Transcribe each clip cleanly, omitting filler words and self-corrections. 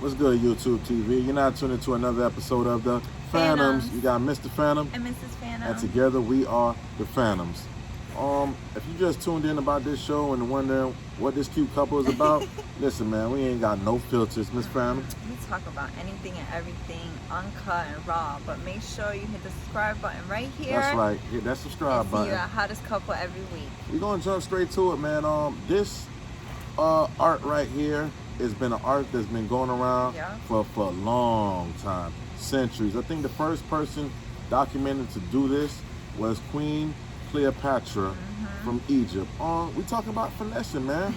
What's good, YouTube TV? You're not tuned into another episode of the Phantoms. You got Mr. Phantom, and Mrs. Phantom. and together we are the Phantoms. If you just tuned in about this show and wondering what this cute couple is about, listen, man, we ain't got no filters, Miss Phantom. We talk about anything and everything, uncut and raw. But make sure you hit the subscribe button right here. That's right. Hit that subscribe and button. See our hottest couple every week. We're gonna jump straight to it, man. This art right here has been an art that's been going around for a long time, centuries. I think the first person documented to do this was Queen Cleopatra from Egypt. We talking about finessing, man.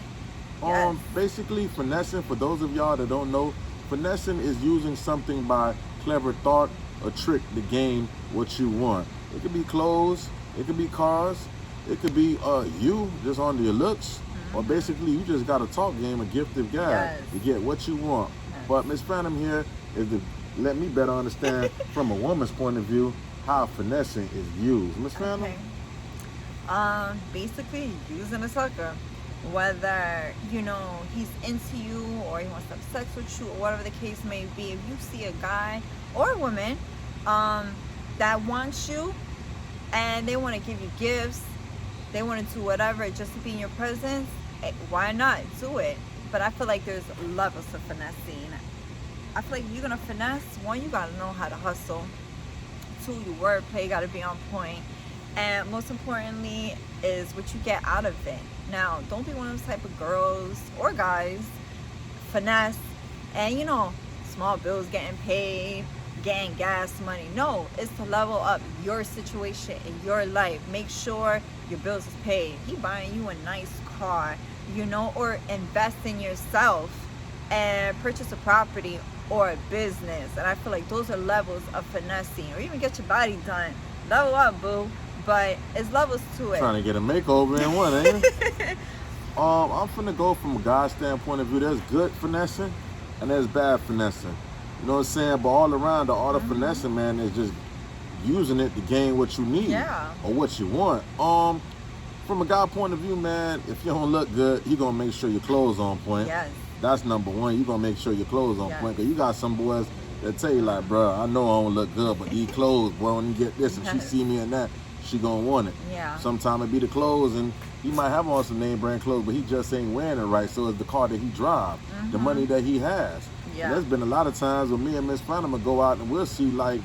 Yes. Basically, finessing, for those of y'all that don't know, finessing is using something by clever thought or trick to gain what you want. It could be clothes, it could be cars, it could be you just on your looks, or basically you just got a talk game, a gifted guy to get what you want. But Miss Phantom here is to let me better understand from a woman's point of view how finessing is used. Miss Phantom? Basically using a sucker. Whether, he's into you or he wants to have sex with you or whatever the case may be. If you see a guy or a woman that wants you and they want to give you gifts, they want to do whatever just to be in your presence, why not do it? But I feel like there's levels to finessing. I feel like if you're going to finesse, one, you got to know how to hustle. Two, your wordplay got to be on point. And most importantly is what you get out of it. Now, don't be one of those type of girls or guys, finesse, and small bills getting paid, getting gas money. No, it's to level up your situation in your life. Make sure your bills is paid. He buying you a nice car, or invest in yourself and purchase a property or a business. And I feel like those are levels of finessing. Or even get your body done. Level up, boo. But it's levels to it. Trying to get a makeover in one, ain't you? I'm finna go from a guy's standpoint of view. There's good finessing and there's bad finessing. You know what I'm saying? But all around, the art of finessing, man, is just using it to gain what you need or what you want. From a guy point of view, man, if you don't look good, you gonna make sure your clothes on point. Yes. That's number one. You gonna make sure your clothes on point. Cause you got some boys that tell you like, bro, I know I don't look good, but these clothes, boy, when you get this, and she see me in that, she gonna want it. Yeah. Sometimes it be the clothes, and he might have on some name brand clothes, but he just ain't wearing it right. So it's the car that he drives, the money that he has. Yeah. And there's been a lot of times when me and Miss Phantom will go out and we'll see like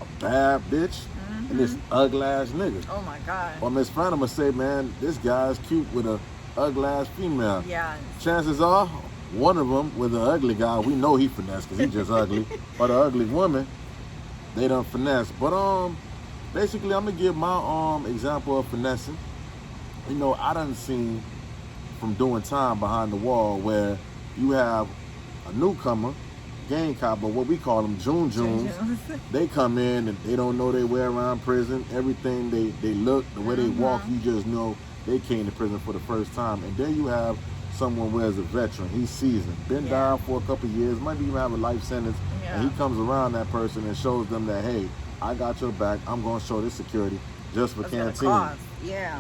a bad bitch and this ugly ass nigga. Oh my God. Or Miss Phantom will say, man, this guy's cute with a ugly ass female. Yeah. Chances are, one of them with an ugly guy, we know he finessed because he just ugly. Or the ugly woman, they done finesse. But basically, I'm gonna give my example of finessing. I done seen from doing time behind the wall where you have a newcomer, gang cop, or what we call them, Junes. They come in and they don't know their way around prison. Everything they look, the way they walk, you just know they came to prison for the first time. And then you have someone where as a veteran, he's seasoned, been down for a couple of years, might even have a life sentence, and he comes around that person and shows them that, hey, I got your back. I'm gonna show this security just for canteen.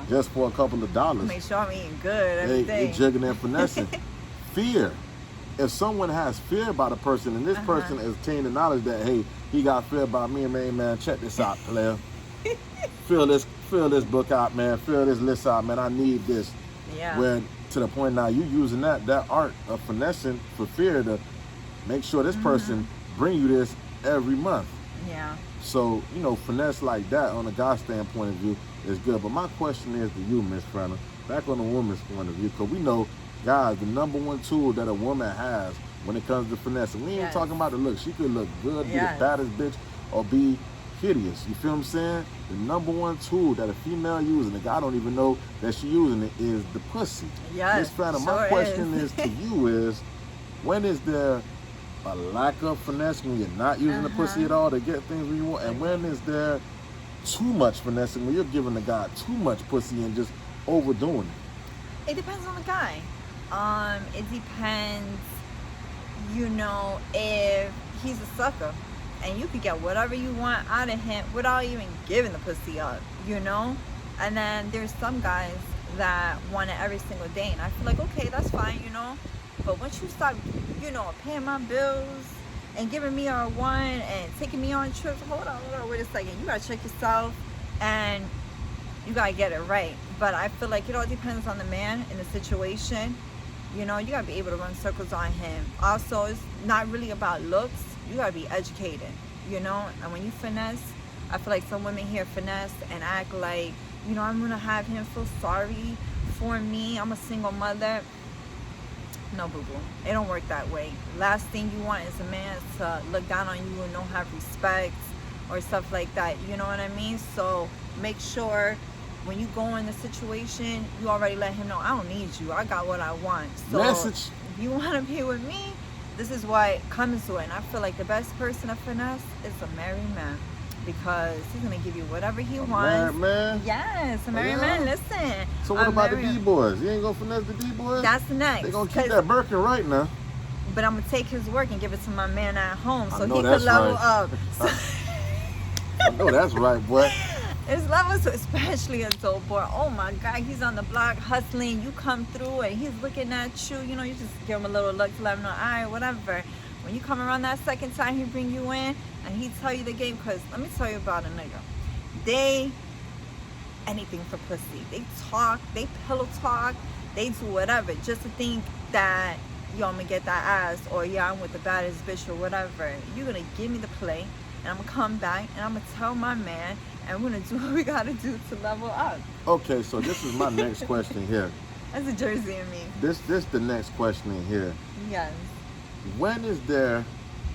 Just for a couple of dollars. Make sure I'm eating good every day. They jigging and finessing. Fear. If someone has fear about a person and this person has attained the knowledge that, hey, he got fear about me, and man, check this out, player. Fill this book out, man. Fill this list out, man. I need this. Yeah. When to the point now you using that art of finessing for fear to make sure this person bring you this every month. Yeah. So, finesse like that on a guy's standpoint of view is good. But my question is to you, Miss Frenna, back on the woman's point of view, because we know, guys, the number one tool that a woman has when it comes to finessing, we ain't talking about the look. She could look good, be the baddest bitch, or be hideous. You feel what I'm saying? The number one tool that a female using, the guy don't even know that she using it, is the pussy. Yes, Miss Frenna, my question is to you is, when is there a lack of finesse when you're not using the pussy at all to get things when you want? And when is there too much finessing when you're giving the guy too much pussy and just overdoing it? It depends on the guy. It depends, if he's a sucker and you could get whatever you want out of him without even giving the pussy up, And then there's some guys that want it every single day, and I feel like, okay, that's fine, But once you stop, paying my bills and giving me a one and taking me on trips, hold on, wait a second. You gotta check yourself and you gotta get it right. But I feel like it all depends on the man and the situation. You gotta be able to run circles on him. Also, it's not really about looks. You gotta be educated, and when you finesse, I feel like some women here finesse and act like, I'm gonna have him feel sorry for me. I'm a single mother. No, boo-boo. It don't work that way. Last thing you want is a man to look down on you and don't have respect or stuff like that. You know what I mean? So make sure when you go in the situation, you already let him know, I don't need you. I got what I want. So Message. if you want to be with me, this is why it comes to it. And I feel like the best person to finesse is a married man, because he's going to give you whatever he wants. Married man? Yes, a married man. Listen. So what about the D-boys? You ain't going to finesse the D-boys? That's next. They're going to keep that Birkin right now. But I'm going to take his work and give it to my man at home so know he that's can level right. up. I know that's right, boy. It's levels, especially a dope boy. Oh my God, he's on the block hustling. You come through and he's looking at you. You just give him a little look to let him know, all right, whatever. When you come around that second time, he bring you in and he tell you the game. Because let me tell you about a nigga. They anything for pussy. They talk, they pillow talk, they do whatever just to think that, yo, I'm gonna get that ass, or yeah, I'm with the baddest bitch or whatever. You're gonna give me the play and I'm gonna come back and I'm gonna tell my man and we're gonna do what we gotta do to level up. Okay, so this is my next question here. That's a Jersey in me. This the next question in here. Yes. When is there,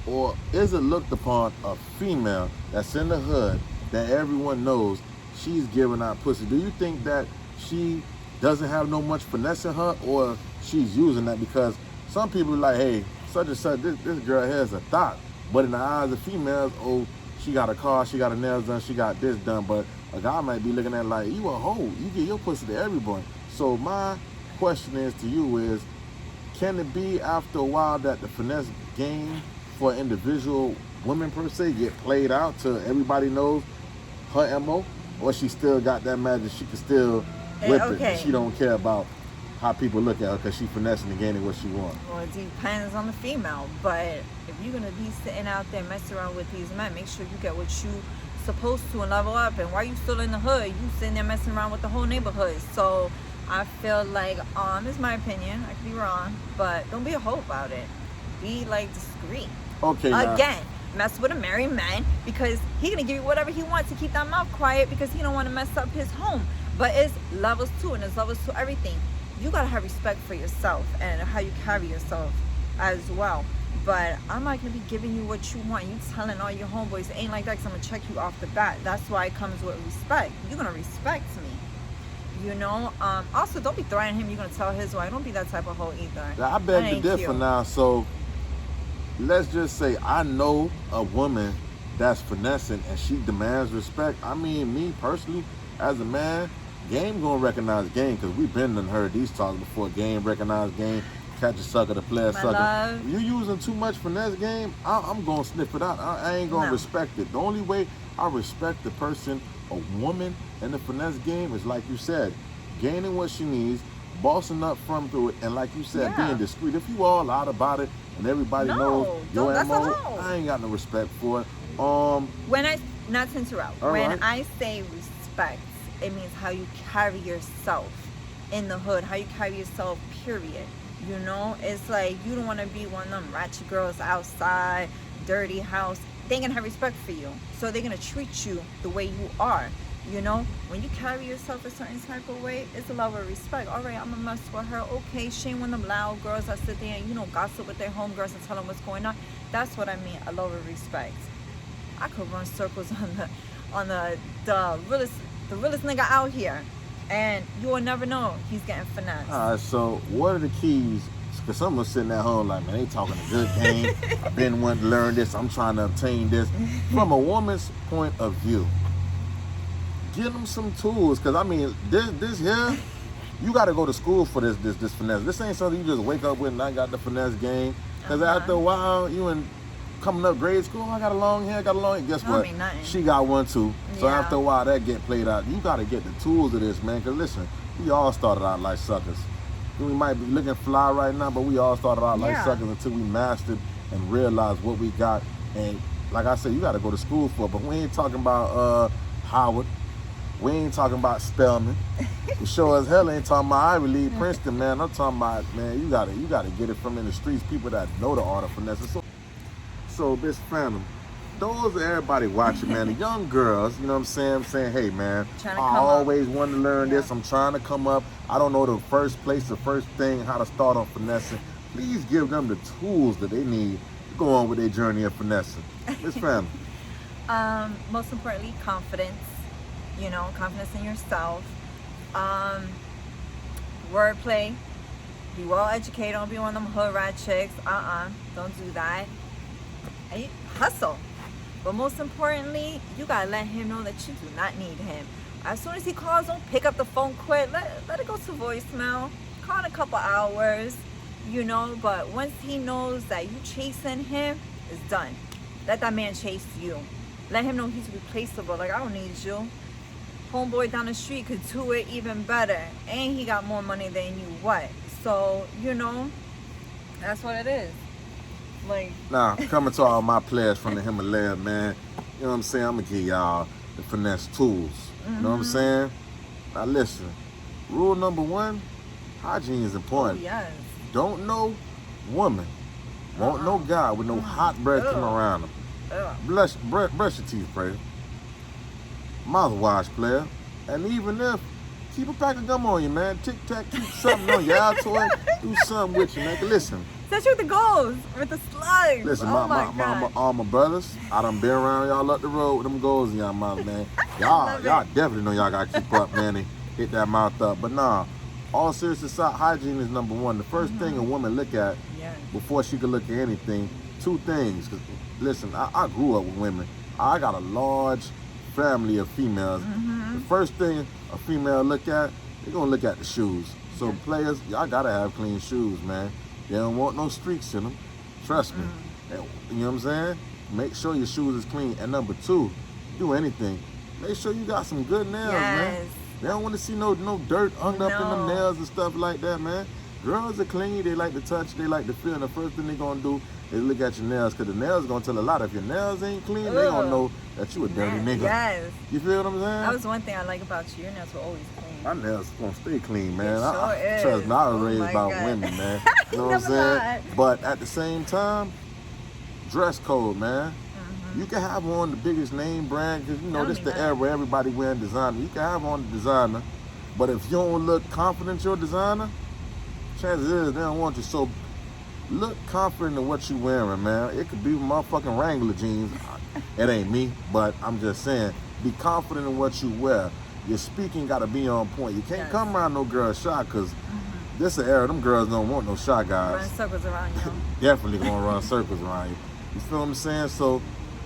or is it looked upon, a female that's in the hood that everyone knows she's giving out pussy? Do you think that she doesn't have no much finesse in her, or she's using that? Because some people are like, hey, such and such, this girl has a thought. But in the eyes of females, oh, she got a car, she got her nails done, she got this done. But a guy might be looking at it like, you a hoe, you get your pussy to everyone. So my question is to you is, can it be after a while that the finesse game for individual women per se get played out till everybody knows her MO? Or she still got that magic, she can still whip it, and she don't care about how people look at her because she finessing and gaining what she wants? Well, it depends on the female, but if you're gonna be sitting out there messing around with these men, make sure you get what you supposed to and level up. And while you still in the hood, you sitting there messing around with the whole neighborhood. So I feel like, this is my opinion, I could be wrong, but don't be a hoe about it. Be like discreet. Okay. Again, mess with a married man because he gonna give you whatever he wants to keep that mouth quiet because he don't want to mess up his home. But it's levels too, and it's levels to everything. You gotta have respect for yourself and how you carry yourself as well. But I'm not gonna be giving you what you want. You telling all your homeboys, it ain't like that, because I'm gonna check you off the bat. That's why it comes with respect. You're gonna respect me. Also, don't be threatening him. You're gonna tell his wife. Don't be that type of hoe either. Yeah, I beg to differ now. So let's just say I know a woman that's finessing and she demands respect. I mean, me personally, as a man, game gonna recognize game, because we've been done heard these talks before. Game recognize game. Catch a sucker, the player sucker. Love. You using too much finesse game, I'm gonna sniff it out. I ain't gonna respect it. The only way I respect the person, a woman in the finesse game, is like you said, gaining what she needs, bossing up from through it, and like you said, being discreet. If you all out about it and everybody knows your MO, I ain't got no respect for it. Not to interrupt. When I say respect, it means how you carry yourself in the hood, how you carry yourself, period. It's like you don't want to be one of them ratchet girls outside, dirty house. They ain't gonna have respect for you, so they're gonna treat you the way you are. When you carry yourself a certain type of way, it's a level of respect. All right, I'm gonna mess with her. Okay, she ain't one of them loud girls that sit there and gossip with their homegirls and tell them what's going on. That's what I mean, a level of respect. I could run circles on the realest nigga out here, and you will never know he's getting finessed. All right, so what are the keys? Because someone's sitting at home like, man, they talking a good game. I've been wanting to learn this. I'm trying to obtain this. From a woman's point of view, give them some tools. Because, I mean, this here, you got to go to school for this finesse. This ain't something you just wake up with and I got the finesse game. Because after a while, you in coming up grade school, I got a long hair, Guess what? She got one too. So after a while, that get played out. You got to get the tools of this, man. Because listen, we all started out like suckers. We might be looking fly right now, but we all started out like Yeah. suckers until we mastered and realized what we got. And like I said, you got to go to school for it. But we ain't talking about Howard. We ain't talking about Spelman. We sure as hell ain't talking about Ivy League, Princeton, man. I'm talking about, man, you gotta get it from in the streets, people that know the art of finesse. So Miss Phantom, those are everybody watching, man. The young girls, you know what I'm saying? I'm saying, hey, man, I always wanted to learn this. I'm trying to come up. I don't know the first thing, how to start on finessing. Please give them the tools that they need to go on with their journey of finessing. Miss Phantom. Most importantly, confidence. You know, confidence in yourself. Wordplay. Be well educated. Don't be one of them hood rat chicks. Don't do that. Hustle. But most importantly, you gotta let him know that you do not need him. As soon as he calls, don't pick up the phone quick. Let it go to voicemail. Call in a couple hours, you know. But once he knows that you chasing him, it's done. Let that man chase you. Let him know he's replaceable. Like, I don't need you. Homeboy down the street could do it even better, and he got more money than you. What? So, you know, that's what it is. Like, now, coming to all my players from the Himalaya, man, you know what I'm saying? I'm gonna give y'all the finesse tools. You know what I'm saying? Now listen, rule number 1, hygiene is important. oh, yes. Don't know woman, won't no guy with no hot breath come around them. Brush your teeth, player. Mouthwash, player. And even if, keep a pack of gum on you, man. Tic Tac, keep something on your Altoid. Do something with you, man. Listen. Especially with the goals, with the slugs. Listen, God. all my brothers, I done been around y'all up the road with them goals in y'all mouth, man. Y'all definitely know y'all gotta keep up, man, and hit that mouth up. But nah, all serious aside, hygiene is number 1. The first thing a woman look at before she could look at anything, 2 things. Cause listen, I grew up with women. I got a large family of females. The first thing a female look at, they're gonna look at the shoes. So players, y'all gotta have clean shoes, man. They don't want no streaks in them. Trust me. You know what I'm saying? Make sure your shoes is clean. And number 2, do anything, make sure you got some good nails, man. They don't want to see no dirt hung up in them nails and stuff like that, man. Girls are clean. They like to touch. They like to feel. And the first thing they gonna do is look at your nails, because the nails gonna tell a lot. If your nails ain't clean, they gonna know that you a dirty nigga. Yes. You feel what I'm saying? That was one thing I like about you. Your nails were always clean. My nails gonna stay clean, man. It Trust me, I was raised my by God. women, man. You know what I'm saying? But at the same time, dress code, man. You can have on the biggest name brand, because you know this the era where everybody wearing designer. You can have on the designer, but if you don't look confident your designer, chances is they don't want you. So look confident in what you wearing, man. It could be motherfucking Wrangler jeans. It ain't me, but I'm just saying, be confident in what you wear. Your speaking got to be on point. You can't come around no girl shy, because this an era, them girls don't want no shy guys. Run circles around you. Definitely gonna run circles around you. You feel what I'm saying? So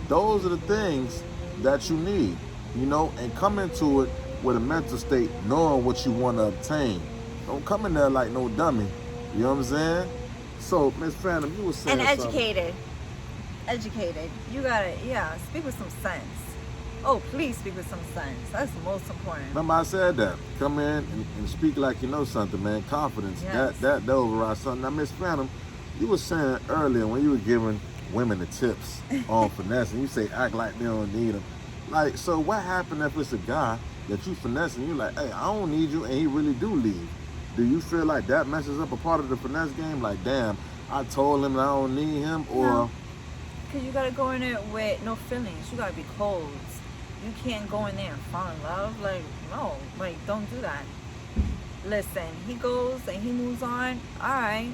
those are the things that you need, you know, and come into it with a mental state, knowing what you want to obtain. Don't come in there like no dummy. You know what I'm saying? So, Miss Phantom, you were saying And something. Educated. You gotta, speak with some sense. Oh, please speak with some sense. That's the most important. Remember I said that. Come in and speak like you know something, man. Confidence. Yes. That overrides something. Now, Miss Phantom, you were saying earlier when you were giving women the tips on finesse, and you say act like they don't need them. Like, so what happened if it's a guy that you finesse and you like, hey, I don't need you, and he really do leave? Do you feel like that messes up a part of the finesse game? Like, damn, I told him that I don't need him, or? No. Because you gotta go in there with no feelings. You gotta be cold. You can't go in there and fall in love. Like, no, like, don't do that. Listen, he goes and he moves on. All right,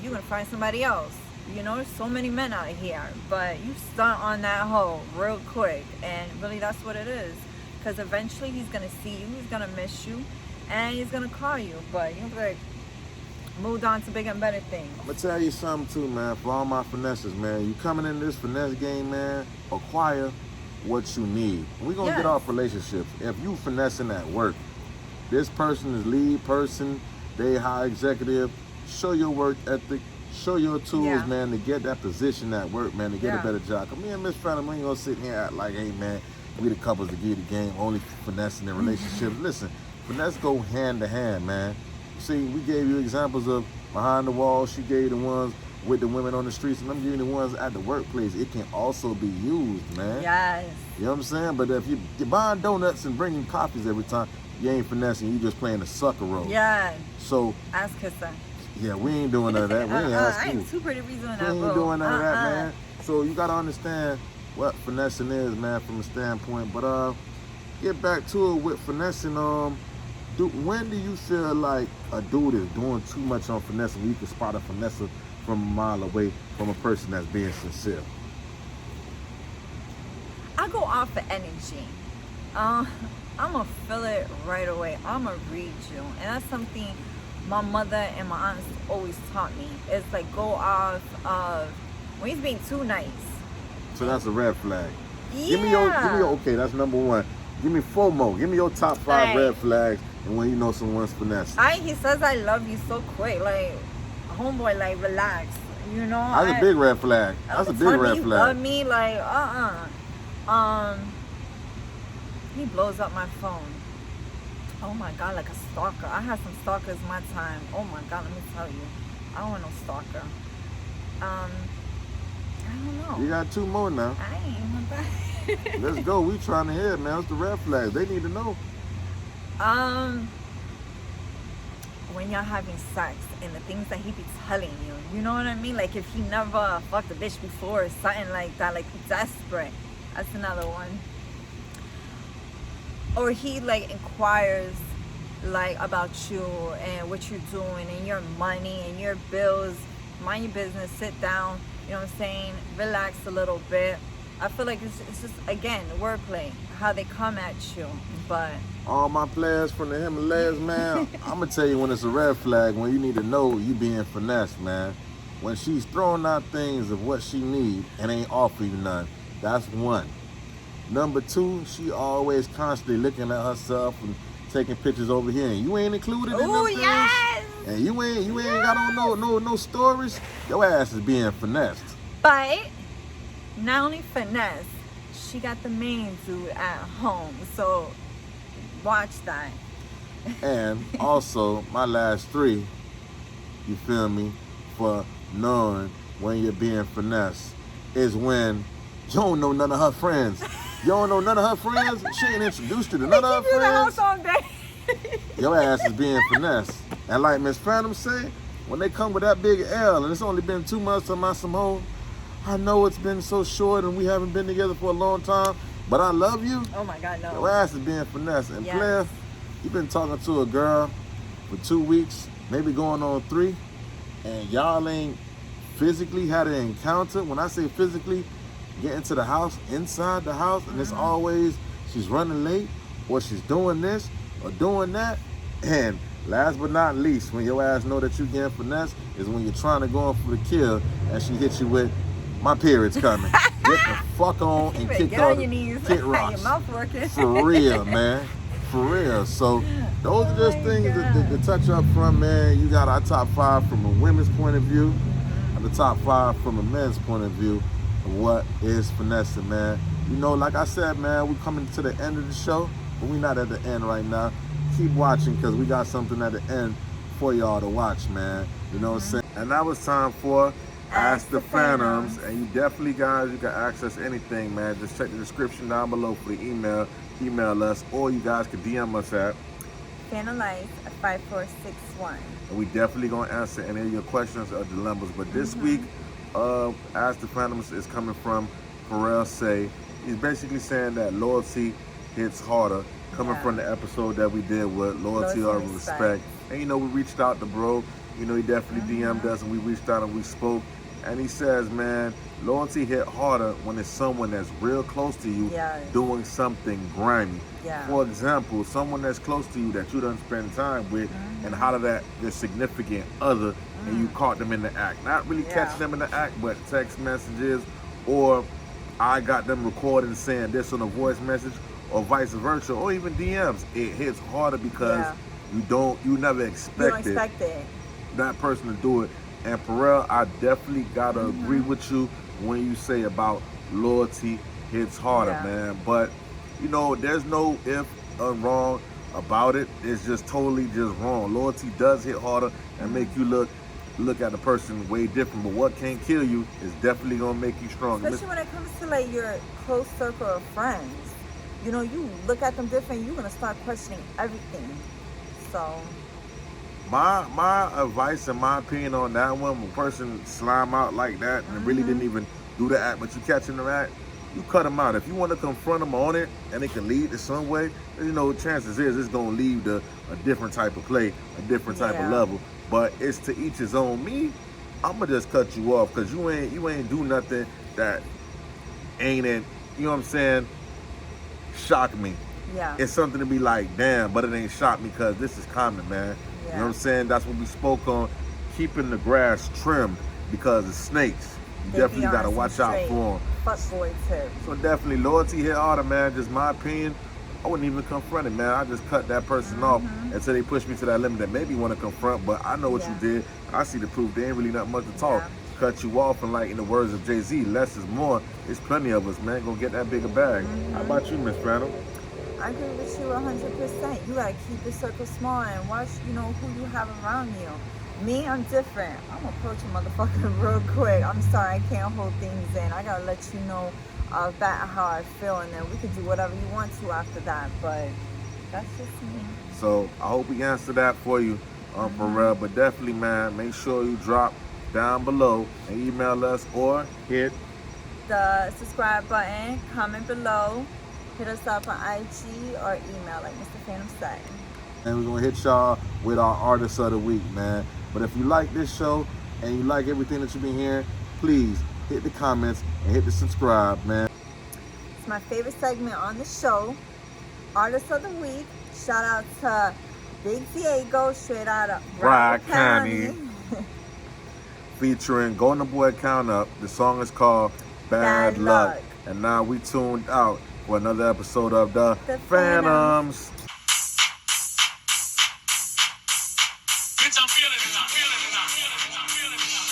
you're gonna find somebody else. You know, there's so many men out here, but you stunt on that hoe real quick, and really that's what it is. Because eventually he's gonna see you, he's gonna miss you, and he's gonna call you. But you'll be like, moved on to bigger and better things. I'm gonna tell you something too, man. For all my finesses, man, you coming in this finesse game, man, acquire what you need. We're gonna get off relationships. If you finessing at work, this person is lead person, they high executive, show your work ethic, show your tools, man, to get that position at work, man, to get a better job. Cause me and Miss Phantom, we ain't gonna sit here and act like, hey, man, we the couples that give the game, only finessing in relationships. Listen, finesse go hand to hand, man. say we gave you examples of behind the wall. She gave the ones with the women on the streets, and I'm giving the ones at the workplace. It can also be used, man. Yes. You know what I'm saying? But if you're buying donuts and bringing coffees every time, you ain't finessing. You just playing the sucker role. Yeah. So. Ass kisser. Yeah, we ain't doing none of that. We ain't asking I you. ain't too pretty reason that, We ain't doing none of that, man. So you gotta understand what finessing is, man, from a standpoint. But get back to it with finessing. When do you feel like a dude is doing too much on finessing? Where you can spot a finesser from a mile away from a person that's being sincere? I go off the energy. I'm gonna feel it right away. I'm gonna read you, and that's something my mother and my aunts always taught me. It's like go off of when he's being too nice. So that's a red flag. Yeah. Give me your okay, that's number one. Give me 4 more. Give me your top 5 red flags and when you know someone's finessing. He says I love you so quick. Like, homeboy, like, relax. You know? That's a big red flag. That's a big red flag. Love me, like, he blows up my phone. Oh my God, like a stalker. I had some stalkers my time. Oh my God, let me tell you. I don't want no stalker. I don't know. You got 2 more now. I ain't want that. Let's go. We trying to hear, man. What's the red flags? They need to know. When y'all having sex and the things that he be telling you, you know what I mean? Like if he never fucked a bitch before or something like that, like desperate. That's another one. Or he like inquires like about you and what you're doing and your money and your bills. Mind your business, sit down, you know what I'm saying? Relax a little bit. I feel like it's just, again, wordplay, how they come at you, but... All my players from the Himalayas, man, I'm going to tell you when it's a red flag, when you need to know you being finessed, man. When she's throwing out things of what she need and ain't offering you none, that's one. Number 2, she always constantly looking at herself and taking pictures over here, and you ain't included in them things. Yes! And you ain't got on no stories. Your ass is being finessed. But not only finesse, she got the main dude at home. So watch that. And also my last 3, you feel me, for knowing when you're being finessed is when you don't know none of her friends. You don't know none of her friends. She ain't introduced you to none of her friends. All day. Your ass is being finessed. And like Miss Phantom say, when they come with that big L and it's only been 2 months on my some home, I know it's been so short and we haven't been together for a long time, but I love you. Oh my God, no. Your ass is being finessed. And Yes. player, you've been talking to a girl for 2 weeks, maybe going on 3, and y'all ain't physically had an encounter. When I say physically, get into the house, inside the house, and it's always she's running late or she's doing this or doing that. And last but not least, when your ass know that you getting finesse is when you're trying to go in for the kill and she hits you with, my period's coming. Get the fuck on and kick Get all on your knees. kick rocks. Your mouth working. For real, man. For real. So those are just my things God. to touch up from, man. You got our top 5 from a women's point of view and the top 5 from a men's point of view of what is finessing, man. You know, like I said, man, we coming to the end of the show, but we not at the end right now. Keep watching because we got something at the end for y'all to watch, man. You know what I'm saying? And now it's time for Ask the Phantoms. And you definitely, guys, you can access anything, man. Just check the description down below for the email. Email us, or you guys can DM us at Finalize 5461. and we definitely gonna answer any of your questions or dilemmas. But this week, Ask the Phantoms is coming from Pharrell Say. He's basically saying that loyalty hits harder, coming from the episode that we did with Loyalty or Respect. And you know, we reached out to bro. You know, he definitely DM'd us and we reached out and we spoke. And he says, man, loyalty hit harder when it's someone that's real close to you doing something grimy. For example, someone that's close to you that you done spend time with and holler at their significant other and you caught them in the act. Not really catch them in the act, but text messages, or I got them recording saying this on a voice message, or vice versa, or even DMs. It hits harder because you never expected that person to do it. And Pharrell, I definitely gotta agree with you when you say about loyalty hits harder, man. But you know, there's no if or wrong about it is just totally just wrong. Loyalty does hit harder and make you look at the person way different, but what can't kill you is definitely gonna make you stronger. Especially when it comes to like your close circle of friends. You know, you look at them different, you're gonna start questioning everything. So my advice and my opinion on that one, when a person slime out like that and really didn't even do the act, but you catching them at, you cut them out. If you want to confront them on it and it can lead to some way, you know, chances is it's gonna lead to a different type of play, a different type of level. But it's to each his own. Me, I'ma just cut you off because you ain't do nothing that ain't it, you know what I'm saying, shock me. yeah. It's something to be like, damn, but it ain't shock me because this is common, man. Yeah. You know what I'm saying? That's what we spoke on, keeping the grass trimmed because of snakes. You definitely gotta watch out for them. Fuck boy tip. So definitely loyalty hit harder, man. Just my opinion. I wouldn't even confront it, man. I just cut that person off until they push me to that limit that maybe want to confront, but I know what you did. I see the proof. There ain't really not much to talk. Cut you off, and like in the words of Jay-Z, less is more. There's plenty of us, man. Gonna get that bigger bag. How about you, Miss Randall? I agree with you 100%. You gotta keep the circle small and watch, you know, who you have around you. Me, I'm different. I'm gonna approach a motherfucker real quick. I'm sorry, I can't hold things in. I gotta let you know about how I feel, and then we can do whatever you want to after that. But that's just me. So I hope we answered that for you, for real. But definitely, man, make sure you drop down below and email us or hit the subscribe button, comment below, hit us up on IG or email like Mr. Phantom said. And we're gonna hit y'all with our artists of the week, man. But if you like this show and you like everything that you've been hearing, please hit the comments and hit the subscribe, man. It's my favorite segment on the show, Artist of the Week. Shout out to Big Diego, straight out of Broward County. Featuring Golden Boy Count Up. The song is called Bad Luck. And now we tuned out for another episode of the Phantoms. Bitch, I'm feeling it now, feeling it now, feeling it now, feeling it now.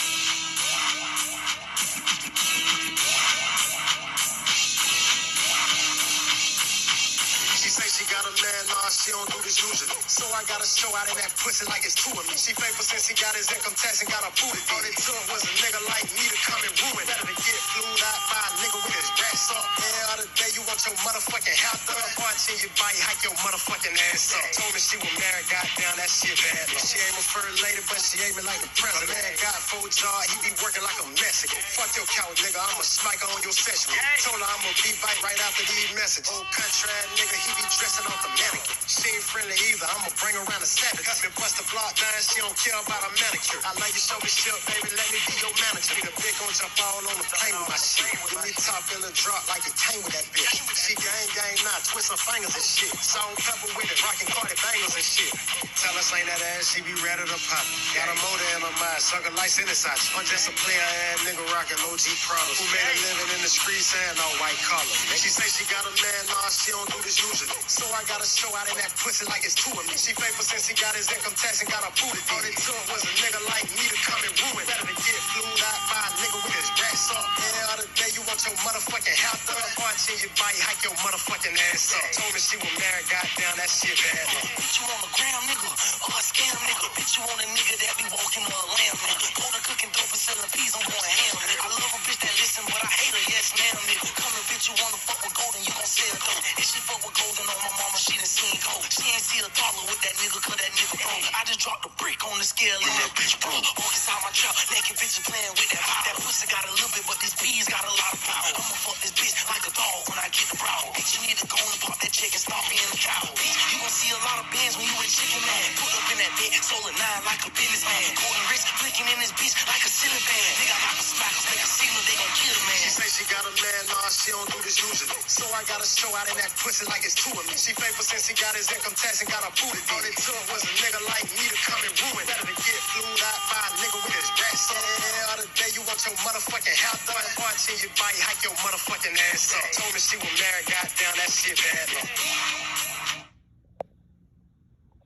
She say she got a man, nah, she don't do this usually. So I gotta show out in that pussy like it's two of me. She faithful since he got his income tax and got a booty. All they took was a nigga like me to come and ruin. Better than get flued out by a nigga with his racks up. Yeah, other day you want your motherfucking house done. Parts in your body, hike your motherfucking ass up. Told me she was married, goddamn, that shit bad. She ain't my first lady, but she ain't me like the president. Man got 4 jobs, he be working like a Mexican. Fuck your couch, nigga, I'ma smike on your session. Told her I'ma be bite right after these messages. Old country ass nigga, he be dressing off the mannequin. She ain't friendly either, I'ma bring around a savage. Me bust the block down, she don't care about a manicure. I like you show me shit, baby, let me be your manager. Need a bitch gon' jump all on the plane with my shit. Give me top in the drop like the tank with that bitch. She gang now, twist her fingers and shit. Salt and pepper with it, rockin' Cardi bangers and shit. Tell us ain't that ass, she be ready to pop. Got a motor in her mind, sucker lights in inside. I'm just a player ass nigga rockin' OG products. Who made a living in the streets and all white collar. She say she got a man, nah, she don't do this usually. So I gotta show out in that pussy like it's two of me. She faithful since he got his income tax and got a booty. All they took was a nigga like me to come and ruin. Better than get flued out by a nigga with his racks up. Yeah, other day you want your motherfucking house done. Parts in your body, hike your motherfucking ass up. Told me she was married, goddamn, that shit bad. Bitch, you want a gram nigga or a scam nigga? Bitch, you want a nigga that be walking or a lamb nigga? Order cooking dope and selling peas, I'm going ham nigga. I love a bitch that listen, but I hate her, yes ma'am nigga. Come here, bitch, you wanna fuck with golden, you gon' sell dope. If she fuck with golden on my mama, she done seen gold. She ain't see a dollar with that nigga, cause that nigga broke. I just dropped a brick on the scale and that bitch broke. Walk inside my trap, naked bitches playing with that pop. That pussy got a little bit, but this bees got a lot of power. I'ma fuck this bitch like a dog when I get the brow. Bitch, you need to go and pop that chick and stop being a cow. Bitch, you gon' see a lot of bands when you with chicken man. Put up in that bed, sold a 9 like a businessman. Golden wrist, flicking in this bitch like a ceiling fan. Nigga, I got smackers, make a signal, they gon' kill the man. She say she got a man, nah, she don't do this usually. So I gotta show out in that pussy like it's two of me. She faithful since he got his income tax and got a booty. All they took was a nigga like me to come and ruin. Better than get flued out by a nigga with his racks up. Yeah, other day you want your motherfucking house done. Parts in your body, hike your motherfucking ass up. Told me she was married, goddamn, that shit bad.